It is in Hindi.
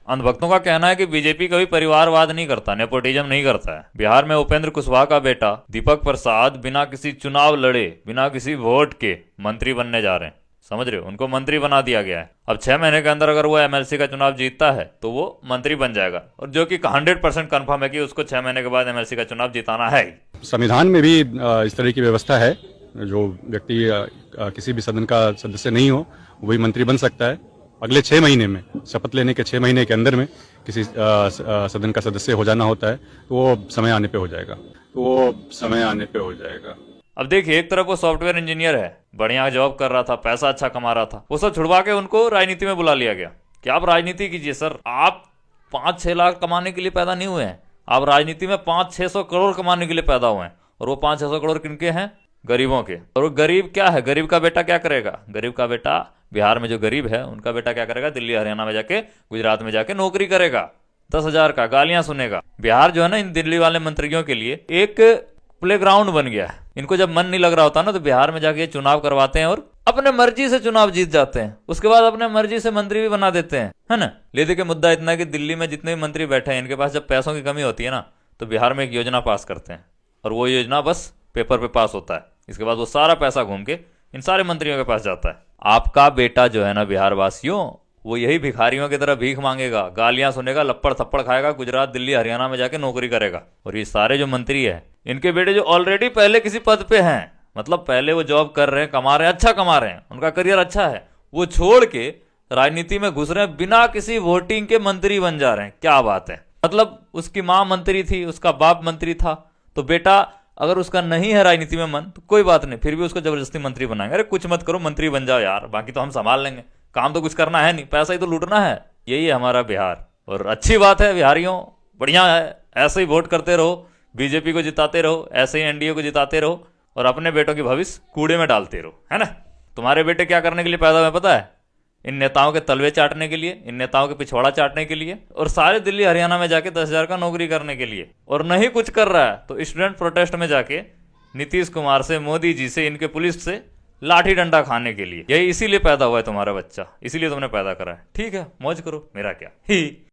अंधभक्तों का कहना है कि बीजेपी कभी परिवारवाद नहीं करता, नेपोटिज्म नहीं करता है। बिहार में उपेंद्र कुशवाहा का बेटा दीपक प्रसाद बिना किसी चुनाव लड़े, बिना किसी वोट के मंत्री बनने जा रहे हैं। समझ रहे हो, उनको मंत्री बना दिया गया है। अब 6 महीने के अंदर अगर वो एमएलसी का चुनाव जीतता है तो वो मंत्री बन जाएगा, और जो कि 100% कंफर्म है कि उसको 6 महीने के बाद एमएलसी का चुनाव जिताना है। संविधान में भी इस तरह की व्यवस्था है, जो व्यक्ति किसी भी सदन का सदस्य नहीं हो वही मंत्री बन सकता है। अगले 6 महीने में, शपथ लेने के 6 महीने के अंदर में किसी सदन का सदस्य हो जाना होता है, तो वो समय आने पे हो जाएगा। अब देखिए, एक तरफ वो सॉफ्टवेयर इंजीनियर है, बढ़िया जॉब कर रहा था, पैसा अच्छा कमा रहा था, वो सब छुड़वा के उनको राजनीति में बुला लिया गया कि आप राजनीति कीजिए। सर, आप 5-6 लाख कमाने के लिए पैदा नहीं हुए हैं, आप राजनीति में 500-600 करोड़ कमाने के लिए पैदा हुए हैं। और वो 500-600 करोड़ किनके हैं? गरीबों के। और वो गरीब क्या है? गरीब का बेटा क्या करेगा? गरीब का बेटा, बिहार में जो गरीब है उनका बेटा क्या करेगा? दिल्ली हरियाणा में जाके, गुजरात में जाके नौकरी करेगा, 10,000 का, गालियां सुनेगा। बिहार जो है ना, इन दिल्ली वाले मंत्रियों के लिए एक प्लेग्राउंड बन गया है। इनको जब मन नहीं लग रहा होता ना, तो बिहार में जाके चुनाव करवाते हैं और अपने मर्जी से चुनाव जीत जाते हैं। उसके बाद अपने मर्जी से मंत्री भी बना देते हैं, है ना। ले दे के मुद्दा इतना है कि दिल्ली में जितने भी मंत्री बैठे हैं, इनके पास जब पैसों की कमी होती है ना, तो बिहार में एक योजना पास करते हैं, और वो योजना बस पेपर पे पास होता है। इसके बाद वो सारा पैसा घूम के इन सारे मंत्रियों के पास जाता है। आपका बेटा जो है ना, बिहार वासियों, वो यही भिखारियों की तरह भीख मांगेगा, गालियां सुनेगा, लप्पड़ थप्पड़ खाएगा, गुजरात दिल्ली हरियाणा में जाके नौकरी करेगा। और ये सारे जो मंत्री है, इनके बेटे जो ऑलरेडी पहले किसी पद पे हैं, मतलब पहले वो जॉब कर रहे हैं, कमा रहे हैं, अच्छा कमा रहे हैं, उनका करियर अच्छा है, वो छोड़ के राजनीति में घुस रहे हैं, बिना किसी वोटिंग के मंत्री बन जा रहे हैं। क्या बात है। मतलब उसकी माँ मंत्री थी, उसका बाप मंत्री था, तो बेटा अगर उसका नहीं है राजनीति में मन, तो कोई बात नहीं, फिर भी उसको जबरदस्ती मंत्री बनाएंगे। अरे कुछ मत करो, मंत्री बन जाओ यार, बाकी तो हम संभाल लेंगे, काम तो कुछ करना है नहीं, पैसा ही तो लूटना है। यही है हमारा बिहार। और अच्छी बात है, बिहारियों, बढ़िया है, ऐसे ही वोट करते रहो, बीजेपी को जिताते रहो, ऐसे ही एनडीए को जिताते रहो, और अपने बेटों की भविष्य कूड़े में डालते रहो, है ना। तुम्हारे बेटे क्या करने के लिए पैदा हुए पता है? इन नेताओं के तलवे चाटने के लिए, इन नेताओं के पिछवाड़ा चाटने के लिए, और सारे दिल्ली हरियाणा में जाके 10,000 का नौकरी करने के लिए। और नहीं कुछ कर रहा है तो स्टूडेंट प्रोटेस्ट में जाके नीतीश कुमार से, मोदी जी से, इनके पुलिस से लाठी डंडा खाने के लिए। यही इसीलिए पैदा हुआ है तुम्हारा बच्चा, इसीलिए तुमने पैदा करा है। ठीक है, मौज करो, मेरा क्या ही।